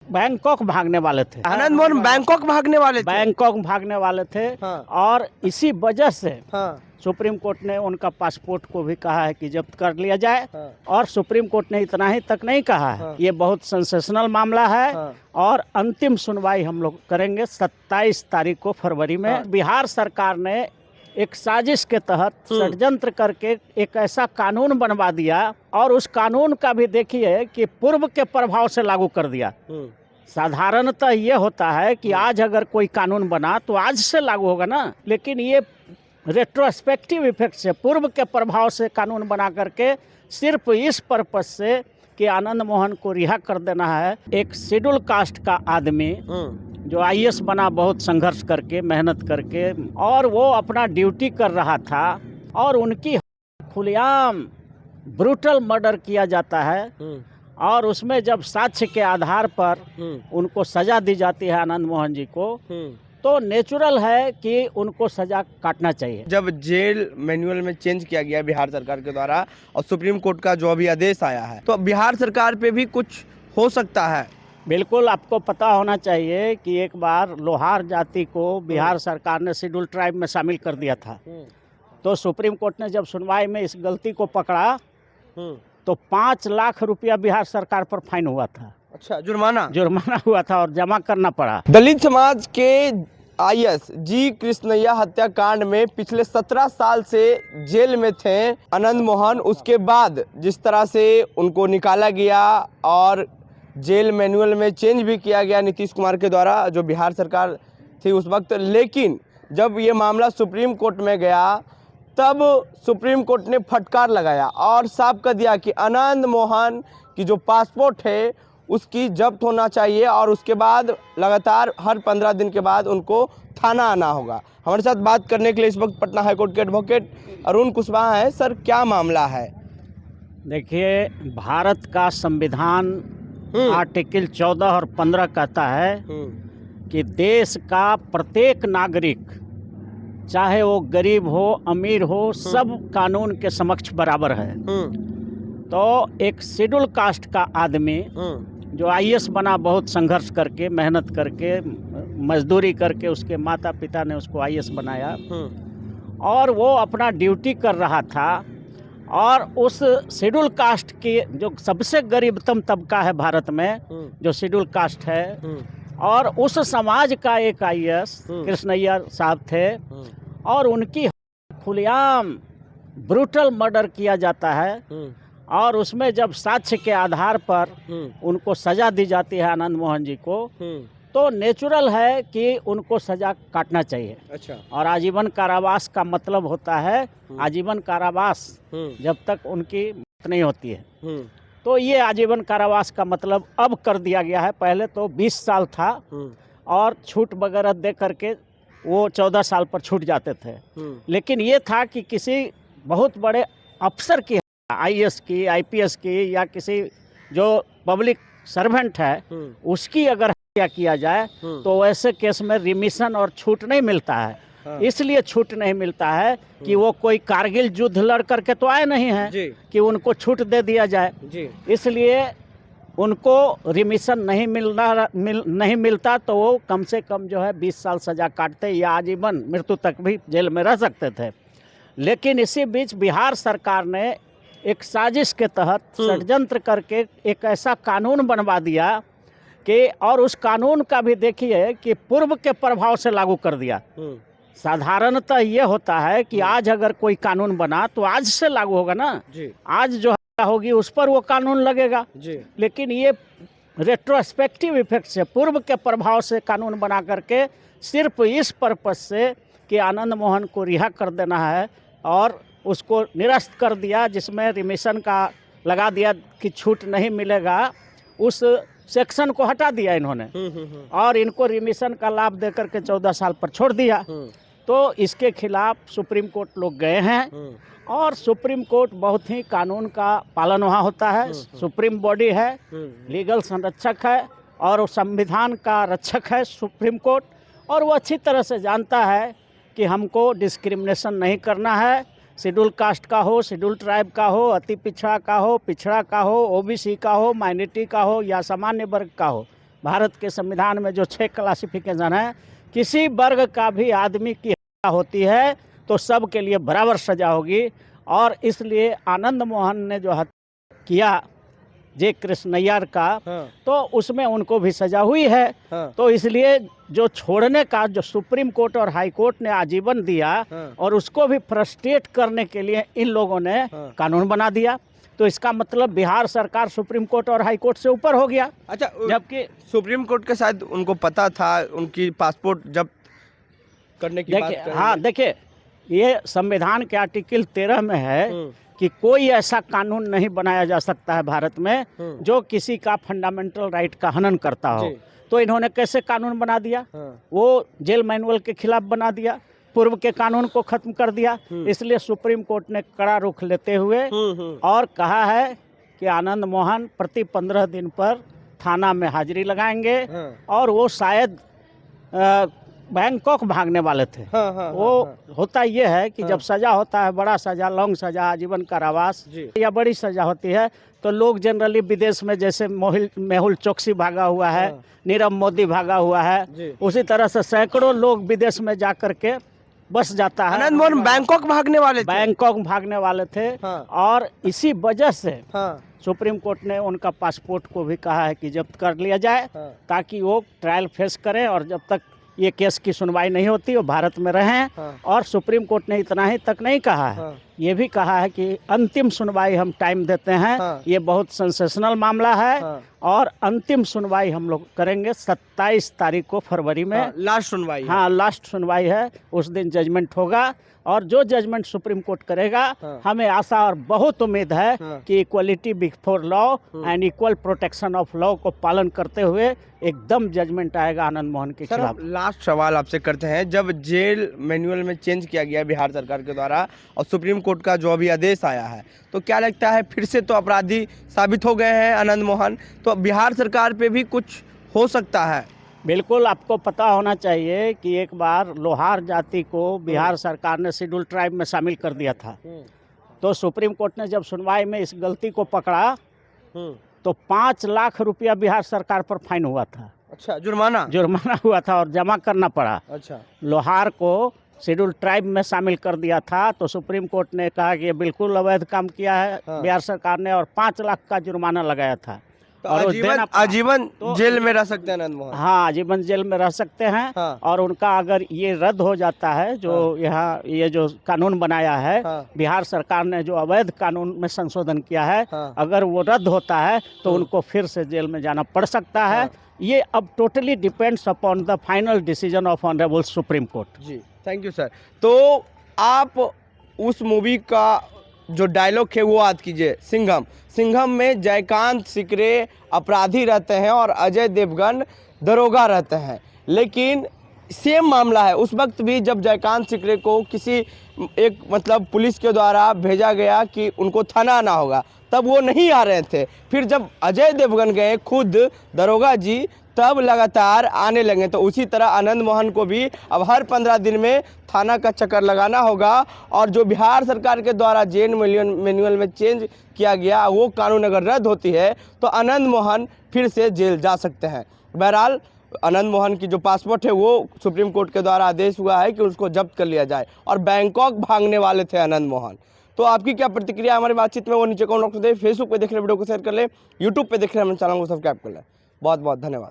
Bangkok भागने वाले थे। आनंद मोहन बैंकॉक भागने वाले थे। बैंकॉक भागने वाले थे। हाँ। और इसी वजह से हाँ। सुप्रीम कोर्ट ने उनका पासपोर्ट को भी कहा है कि जब्त कर लिया जाए। हाँ। और सुप्रीम कोर्ट ने इतना ही तक नहीं कहा है। हाँ। ये बहुत सेंसेशनल मामला है। हाँ। और अंतिम सुनवाई हम लोग करेंगे 27 तारीख को फरवरी में। हाँ। बिहार सरकार ने एक साजिश के तहत षड्यंत्र करके एक ऐसा कानून बनवा दिया और उस कानून का भी देखिए कि पूर्व के प्रभाव से लागू कर दिया। साधारणतः ये होता है कि आज अगर कोई कानून बना तो आज से लागू होगा ना, लेकिन ये रेट्रोस्पेक्टिव इफेक्ट से पूर्व के प्रभाव से कानून बना करके सिर्फ इस पर्पज से कि आनंद मोहन को रिहा कर देना है। एक शेड्यूल कास्ट का आदमी जो आईएएस बना बहुत संघर्ष करके मेहनत करके, और वो अपना ड्यूटी कर रहा था और उनकी खुलेआम ब्रूटल मर्डर किया जाता है। और उसमें जब साक्ष्य के आधार पर उनको सजा दी जाती है आनंद मोहन जी को, तो नेचुरल है कि उनको सजा काटना चाहिए। जब जेल मैनुअल में चेंज किया गया बिहार सरकार के द्वारा और सुप्रीम कोर्ट का जो अभी आदेश आया है, तो बिहार सरकार पे भी कुछ हो सकता है। बिल्कुल, आपको पता होना चाहिए कि एक बार लोहार जाति को बिहार सरकार ने शेड्यूल ट्राइब में शामिल कर दिया था। तो सुप्रीम कोर्ट ने जब सुनवाई में इस गलती को पकड़ा तो 5 लाख रुपया बिहार सरकार पर फाइन हुआ था। अच्छा, जुर्माना हुआ था और जमा करना पड़ा। दलित समाज के आईएएस जी कृष्णैया हत्याकांड में पिछले 17 साल से जेल में थे आनंद मोहन। उसके बाद जिस तरह से उनको निकाला गया और जेल मैनुअल में चेंज भी किया गया नीतीश कुमार के द्वारा, जो बिहार सरकार थी उस वक्त, लेकिन जब ये मामला सुप्रीम कोर्ट में गया तब सुप्रीम कोर्ट ने फटकार लगाया और साफ कर दिया कि आनंद मोहन की जो पासपोर्ट है उसकी जब्त होना चाहिए और उसके बाद लगातार हर 15 दिन के बाद उनको थाना आना होगा। हमारे साथ बात करने के लिए इस वक्त पटना हाईकोर्ट के एडवोकेट अरुण कुशवाहा है। सर, क्या मामला है? देखिए, भारत का संविधान आर्टिकल 14 और 15 कहता है कि देश का प्रत्येक नागरिक, चाहे वो गरीब हो अमीर हो, सब कानून के समक्ष बराबर है। तो एक शेड्यूल कास्ट का आदमी जो आईएएस बना बहुत संघर्ष करके मेहनत करके मजदूरी करके, उसके माता पिता ने उसको आईएएस बनाया और वो अपना ड्यूटी कर रहा था। और उस शेड्यूल कास्ट के जो सबसे गरीबतम तबका है भारत में, जो शेड्यूल कास्ट है, और उस समाज का एक आईएएस कृष्णैया साहब थे और उनकी खुलेआम ब्रूटल मर्डर किया जाता है। और उसमें जब साक्ष्य के आधार पर उनको सजा दी जाती है आनंद मोहन जी को, तो नेचुरल है कि उनको सजा काटना चाहिए। अच्छा। और आजीवन कारावास का मतलब होता है आजीवन कारावास जब तक उनकी मौत नहीं होती है। तो ये आजीवन कारावास का मतलब अब कर दिया गया है। पहले तो 20 साल था और छूट वगैरह दे करके वो 14 साल पर छूट जाते थे। लेकिन ये था कि किसी बहुत बड़े अफसर की, आईएएस की, आईपीएस की, या किसी जो पब्लिक सर्वेंट है उसकी अगर हत्या किया जाए तो वैसे केस में रिमिशन और छूट नहीं मिलता है। इसलिए छूट नहीं मिलता है कि वो कोई कारगिल युद्ध लड़ करके तो आए नहीं हैं कि उनको छूट दे दिया जाए। इसलिए उनको रिमिशन नहीं मिलता तो वो कम से कम जो है 20 साल सजा काटते या आजीवन मृत्यु तक भी जेल में रह सकते थे। लेकिन इसी बीच बिहार सरकार ने एक साजिश के तहत षड्यंत्र करके एक ऐसा कानून बनवा दिया कि, और उस कानून का भी देखिए कि पूर्व के प्रभाव से लागू कर दिया। साधारणतः ये होता है कि आज अगर कोई कानून बना तो आज से लागू होगा ना, आज जो होगी उस पर वो कानून लगेगा। लेकिन ये रेट्रोस्पेक्टिव इफेक्ट से पूर्व के प्रभाव से कानून बना करके सिर्फ इस पर्पज से कि आनंद मोहन को रिहा कर देना है और उसको निरस्त कर दिया, जिसमें रिमिशन का लगा दिया कि छूट नहीं मिलेगा, उस सेक्शन को हटा दिया इन्होंने और इनको रिमिशन का लाभ देकर के 14 साल पर छोड़ दिया। तो इसके खिलाफ सुप्रीम कोर्ट लोग गए हैं और सुप्रीम कोर्ट बहुत ही कानून का पालन वहाँ होता है। सुप्रीम बॉडी है, लीगल संरक्षक है और संविधान का रक्षक है सुप्रीम कोर्ट, और वो अच्छी तरह से जानता है कि हमको डिस्क्रिमिनेशन नहीं करना है। शेड्यूल कास्ट का हो, शेड्यूल ट्राइब का हो, अति पिछड़ा का हो, पिछड़ा का हो, ओबीसी का हो, माइनॉरिटी का हो या सामान्य वर्ग का हो, भारत के संविधान में जो 6 क्लासिफिकेशन है, किसी वर्ग का भी आदमी की हत्या होती है तो सब के लिए बराबर सजा होगी। और इसलिए आनंद मोहन ने जो हत्या किया जे कृष्णैयर का, तो उसमें उनको भी सजा हुई है। तो इसलिए जो छोड़ने का जो सुप्रीम कोर्ट और हाई कोर्ट ने आजीवन दिया और उसको भी फ्रस्ट्रेट करने के लिए इन लोगों ने कानून बना दिया। तो इसका मतलब बिहार सरकार सुप्रीम कोर्ट और हाई कोर्ट से ऊपर हो गया। अच्छा, जबकि सुप्रीम कोर्ट के शायद उनको पता था उनकी पासपोर्ट जब्त करने की बात देखिए, हाँ देखिए, ये संविधान के आर्टिकल 13 में है कि कोई ऐसा कानून नहीं बनाया जा सकता है भारत में जो किसी का फंडामेंटल राइट का हनन करता हो। तो इन्होंने कैसे कानून बना दिया? वो जेल मैनुअल के खिलाफ बना दिया, पूर्व के कानून को खत्म कर दिया। इसलिए सुप्रीम कोर्ट ने कड़ा रुख लेते हुए और कहा है कि आनंद मोहन प्रति 15 दिन पर थाना में हाजिरी लगाएंगे। और वो शायद बैंकॉक भागने वाले थे। होता ये है कि जब सजा होता है, बड़ा सजा, लॉन्ग सजा, आजीवन कारावास या बड़ी सजा होती है, तो लोग जनरली विदेश में, जैसे मेहुल चोकसी भागा हुआ है, नीरव मोदी भागा हुआ है, उसी तरह से सैकड़ों लोग विदेश में जा करके बस जाता है। आनंद मोहन बैंकॉक भागने वाले थे। बैंकॉक भागने वाले थे। और इसी वजह से सुप्रीम कोर्ट ने उनका पासपोर्ट को भी कहा है कि जब्त कर लिया जाए, ताकि वो ट्रायल फेस करें और जब तक ये केस की सुनवाई नहीं होती वो भारत में रहें। और सुप्रीम कोर्ट ने इतना ही तक नहीं कहा है, ये भी कहा है कि अंतिम सुनवाई हम टाइम देते हैं। ये बहुत सेंसेशनल मामला है और अंतिम सुनवाई हम लोग करेंगे 27 तारीख को फरवरी में। लास्ट सुनवाई। हाँ, लास्ट सुनवाई है, उस दिन जजमेंट होगा। और जो जजमेंट सुप्रीम कोर्ट करेगा, हमें आशा और बहुत उम्मीद है कि equality before law and equal protection of law को पालन करते हुए एकदम जजमेंट आएगा आनंद मोहन के खिलाफ। लास्ट सवाल आपसे करते हैं, जब जेल मैनुअल में चेंज किया गया बिहार सरकार के द्वारा और सुप्रीम कोर्ट का जो अभी आदेश आया है, तो क्या लगता है फिर से तो अपराधी साबित हो गए हैं आनंद मोहन, तो बिहार सरकार पे भी कुछ हो सकता है? बिल्कुल, आपको पता होना चाहिए कि एक बार लोहार जाति को बिहार सरकार ने शेड्यूल ट्राइब में शामिल कर दिया था। तो सुप्रीम कोर्ट ने जब सुनवाई में इस गलती को पकड़ा तो 5 लाख रुपया बिहार सरकार पर फाइन हुआ था। अच्छा, जुर्माना हुआ था और जमा करना पड़ा। अच्छा, लोहार को शेड्यूल ट्राइब में शामिल कर दिया था। तो सुप्रीम कोर्ट ने कहा कि ये बिल्कुल अवैध काम किया है बिहार सरकार ने और 5 लाख का जुर्माना लगाया था। तो आजीवन जेल में रह सकते हैं आनंद मोहन? हाँ, आजीवन जेल में रह सकते हैं। और उनका अगर ये रद्द हो जाता है, जो यहाँ ये जो कानून बनाया है, बिहार सरकार ने जो अवैध कानून में संशोधन किया है, अगर वो रद्द होता है तो उनको फिर से जेल में जाना पड़ सकता है। ये अब totally depends upon the final decision of honourable supreme court. जी, थैंक यू सर। तो आप उस मूवी का जो डायलॉग है वो याद कीजिए, सिंघम में जयकांत सिकरे अपराधी रहते हैं और अजय देवगन दरोगा रहते हैं। लेकिन सेम मामला है, उस वक्त भी जब जयकांत सिकरे को किसी एक मतलब पुलिस के द्वारा भेजा गया कि उनको थाना आना होगा, तब वो नहीं आ रहे थे। फिर जब अजय देवगन गए खुद दरोगा जी, तब लगातार आने लगे। तो उसी तरह आनंद मोहन को भी अब हर 15 दिन में थाना का चक्कर लगाना होगा। और जो बिहार सरकार के द्वारा जेल मैनुअल में चेंज किया गया वो कानून अगर रद्द होती है तो आनंद मोहन फिर से जेल जा सकते हैं। बहरहाल आनंद मोहन की जो पासपोर्ट है वो सुप्रीम कोर्ट के द्वारा आदेश हुआ है कि उसको जब्त कर लिया जाए। और बैंकॉक भागने वाले थे आनंद मोहन। तो आपकी क्या प्रतिक्रिया हमारी बातचीत में वो नीचे कमेंट बॉक्स में दें। फेसबुक पे देख रहे वीडियो को शेयर कर ले, यूट्यूब पे देख रहे हमारे चैनल को सब्सक्राइब कर ले। बहुत बहुत धन्यवाद।